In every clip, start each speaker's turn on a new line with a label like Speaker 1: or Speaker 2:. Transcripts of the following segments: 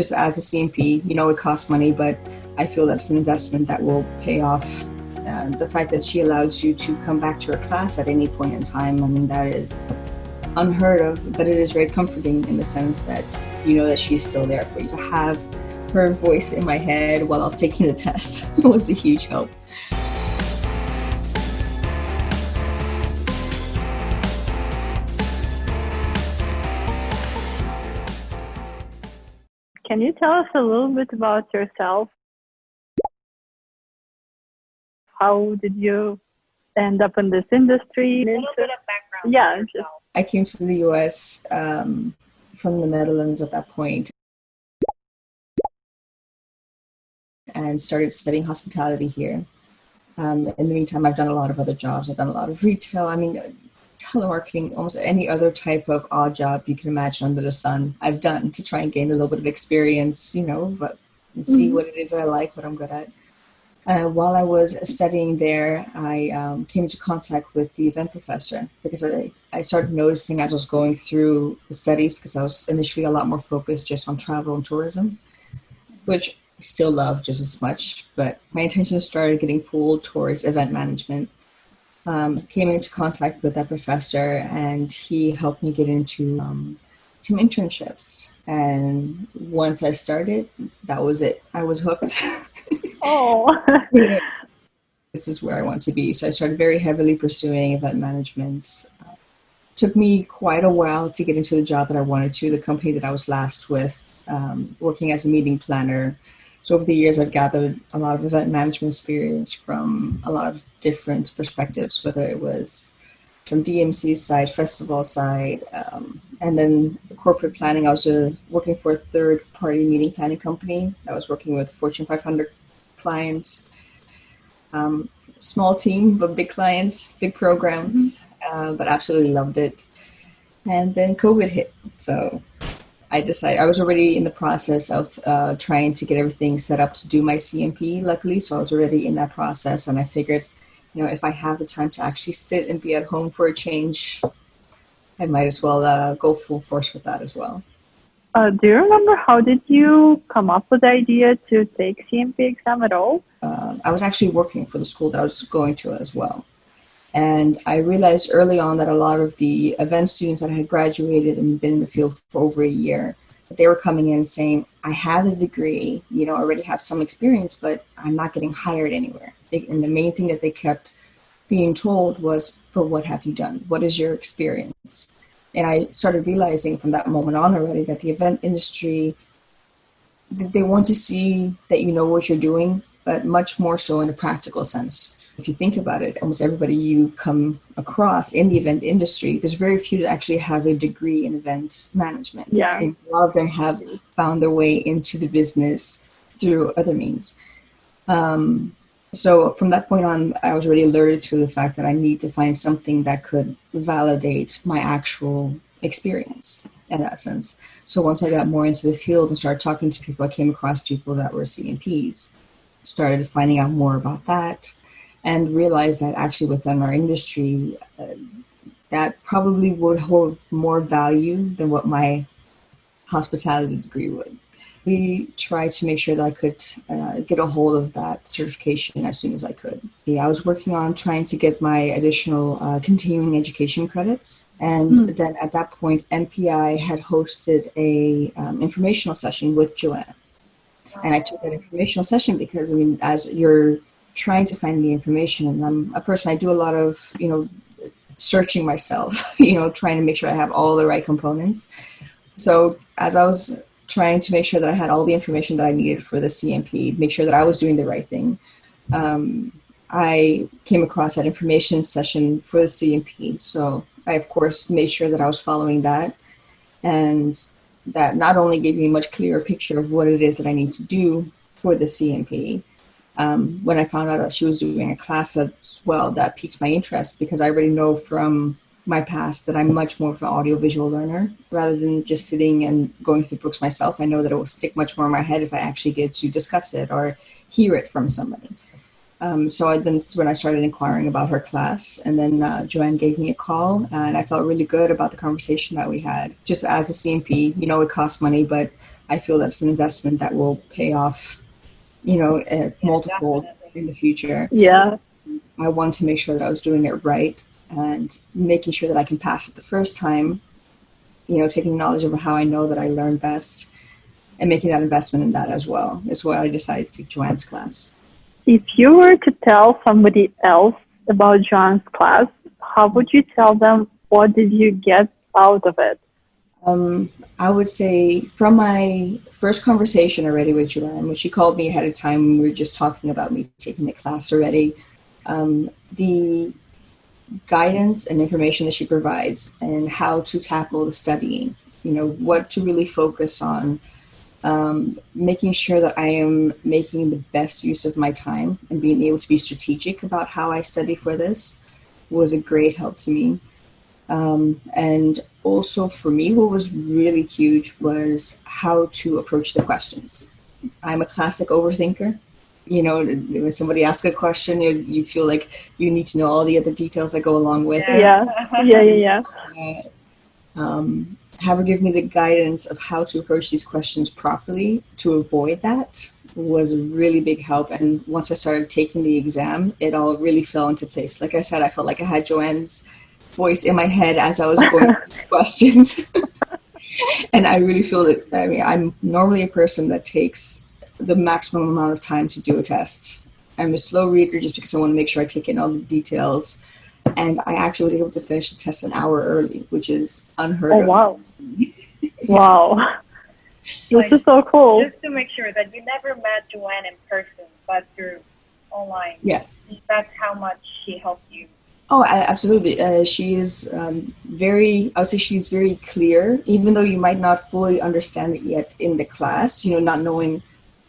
Speaker 1: Just as a CMP, it costs money, but I feel that's an investment that will pay off. The fact that she allows you to come back to her class at any point in time, I mean, that is unheard of, but it is very comforting in the sense that you know that she's still there for you. To have her voice in my head while I was taking the test was a huge help.
Speaker 2: Can you tell us a little bit about yourself? How did you end up in this industry?
Speaker 3: A little bit of background.
Speaker 2: Yeah.
Speaker 1: I came to the US from the Netherlands at that point and started studying hospitality here. In the meantime, I've done a lot of other jobs. I've done a lot of retail. I mean, telemarketing, almost any other type of odd job you can imagine under the sun, I've done to try and gain a little bit of experience, but and see what it is that I like, what I'm good at. While I was studying there, I came into contact with the event professor because I started noticing as I was going through the studies, because I was initially a lot more focused just on travel and tourism, which I still love just as much, but my attention started getting pulled towards event management. Came into contact with that professor, and he helped me get into some internships. And once I started, that was it. I was hooked.
Speaker 2: Oh.
Speaker 1: This is where I want to be. So I started very heavily pursuing event management. Took me quite a while to get into the job that I wanted to, the company that I was last with, working as a meeting planner. So over the years, I've gathered a lot of event management experience from a lot of different perspectives, whether it was from DMC side, festival side, and then corporate planning. I was working for a third-party meeting planning company. I was working with Fortune 500 clients, small team, but big clients, big programs, but absolutely loved it. And then COVID hit. So I decided I was already in the process of trying to get everything set up to do my CMP, luckily. So I was already in that process. And I figured, if I have the time to actually sit and be at home for a change, I might as well go full force with that as well.
Speaker 2: Do you remember how did you come up with the idea to take CMP exam at all?
Speaker 1: I was actually working for the school that I was going to as well. And I realized early on that a lot of the event students that had graduated and been in the field for over a year, that they were coming in saying, I have a degree, I already have some experience, but I'm not getting hired anywhere. And the main thing that they kept being told was, but what have you done? What is your experience? And I started realizing from that moment on already that the event industry, they want to see that you know what you're doing, but much more so in a practical sense. If you think about it, almost everybody you come across in the event industry, there's very few that actually have a degree in event management.
Speaker 2: Yeah.
Speaker 1: And a lot of them have found their way into the business through other means. So from that point on, I was already alerted to the fact that I need to find something that could validate my actual experience in that sense. So once I got more into the field and started talking to people, I came across people that were CMPs, started finding out more about that, and realized that actually within our industry, that probably would hold more value than what my hospitality degree would. We tried to make sure that I could get a hold of that certification as soon as I could. I was working on trying to get my additional continuing education credits. And then at that point, MPI had hosted a informational session with Joanne. And I took that informational session because, as you're trying to find the information, and I'm a person, I do a lot of, searching myself, trying to make sure I have all the right components. So as I was trying to make sure that I had all the information that I needed for the CMP, make sure that I was doing the right thing, I came across that information session for the CMP. So I, of course, made sure that I was following that, and that not only gave me a much clearer picture of what it is that I need to do for the CMP. When I found out that she was doing a class as well, that piqued my interest because I already know from my past that I'm much more of an audiovisual learner rather than just sitting and going through books myself. I know that it will stick much more in my head if I actually get to discuss it or hear it from somebody. So that's when I started inquiring about her class, and then Joanne gave me a call, and I felt really good about the conversation that we had. Just as a CMP, it costs money, but I feel that's an investment that will pay off, multifold in the future.
Speaker 2: Yeah.
Speaker 1: I wanted to make sure that I was doing it right and making sure that I can pass it the first time, taking knowledge of how I know that I learn best and making that investment in that as well is why I decided to take Joanne's class.
Speaker 2: If you were to tell somebody else about Joanne's class, how would you tell them? What did you get out of it?
Speaker 1: I would say from my first conversation already with Joanne, when she called me ahead of time, we were just talking about me taking the class already. The guidance and information that she provides and how to tackle the studying, what to really focus on, making sure that I am making the best use of my time and being able to be strategic about how I study for this was a great help to me. And also for me, what was really huge was how to approach the questions. I'm a classic overthinker. When somebody asks a question, you feel like you need to know all the other details that go along with it.
Speaker 2: Yeah.
Speaker 1: Have her give me the guidance of how to approach these questions properly to avoid that was a really big help. And once I started taking the exam, it all really fell into place. Like I said, I felt like I had Joanne's voice in my head as I was going through questions. And I really feel that, I'm normally a person that takes the maximum amount of time to do a test. I'm a slow reader just because I want to make sure I take in all the details. And I actually was able to finish the test an hour early, which is unheard of.
Speaker 2: Oh, wow.
Speaker 1: Yes.
Speaker 2: Wow. This is so cool.
Speaker 3: Just to make sure that you never met Joanne in person, but through online.
Speaker 1: Yes.
Speaker 3: That's how much she helped you.
Speaker 1: Oh, absolutely. She is I would say she's very clear, even though you might not fully understand it yet in the class, not knowing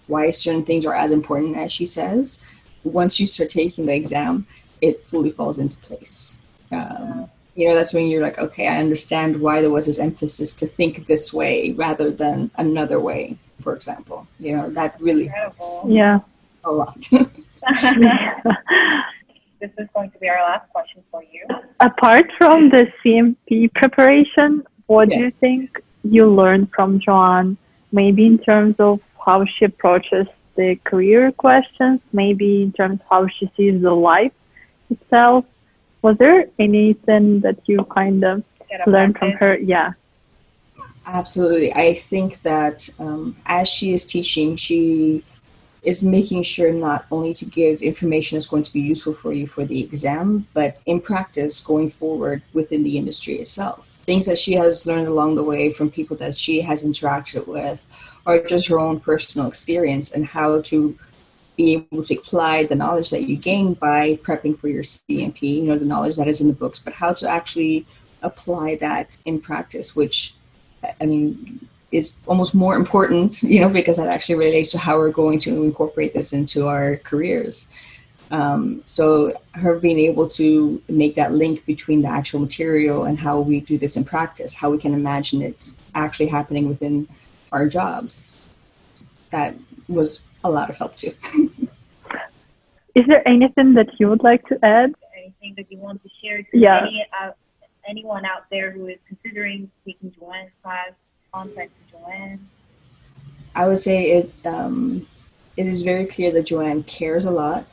Speaker 1: why certain things are as important as she says. Once you start taking the exam, it fully falls into place. That's when you're like, okay, I understand why there was this emphasis to think this way rather than another way, for example. That really
Speaker 3: Incredible.
Speaker 2: Yeah.
Speaker 1: a lot.
Speaker 3: This is going to be our last question for you.
Speaker 2: Apart from the CMP preparation, what do
Speaker 1: Yeah.
Speaker 2: you think you learned from Joanne? Maybe in terms of how she approaches the career questions, maybe in terms of how she sees the life itself. Was there anything that you kind of learned from her? Yeah.
Speaker 1: Absolutely. I think that as she is teaching, she is making sure not only to give information that's going to be useful for you for the exam, but in practice going forward within the industry itself. Things that she has learned along the way from people that she has interacted with, or just her own personal experience and how to be able to apply the knowledge that you gain by prepping for your CMP, the knowledge that is in the books, but how to actually apply that in practice, which, is almost more important, because that actually relates to how we're going to incorporate this into our careers. So her being able to make that link between the actual material and how we do this in practice, how we can imagine it actually happening within our jobs, that was a lot of help too.
Speaker 2: Is there anything that you would like to add?
Speaker 3: Anything that you want to share to anyone out there who is considering taking Joanne's class, contact Joanne?
Speaker 1: I would say it is very clear that Joanne cares a lot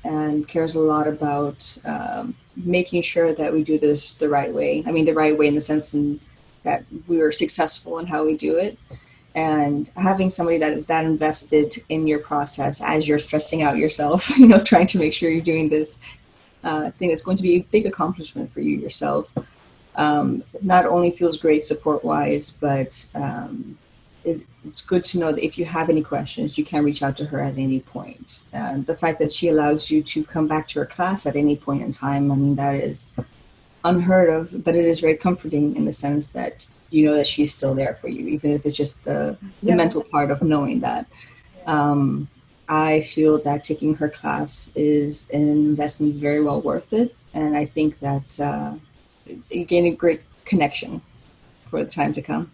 Speaker 1: and cares a lot about making sure that we do this the right way. The right way in the sense that we are successful in how we do it. And having somebody that is that invested in your process as you're stressing out yourself, trying to make sure you're doing this thing that's going to be a big accomplishment for you yourself, not only feels great support-wise, but it's good to know that if you have any questions, you can reach out to her at any point. The fact that she allows you to come back to her class at any point in time, that is unheard of, but it is very comforting in the sense that you know that she's still there for you, even if it's just the mental part of knowing that. I feel that taking her class is an investment very well worth it, and I think that you gain a great connection for the time to come.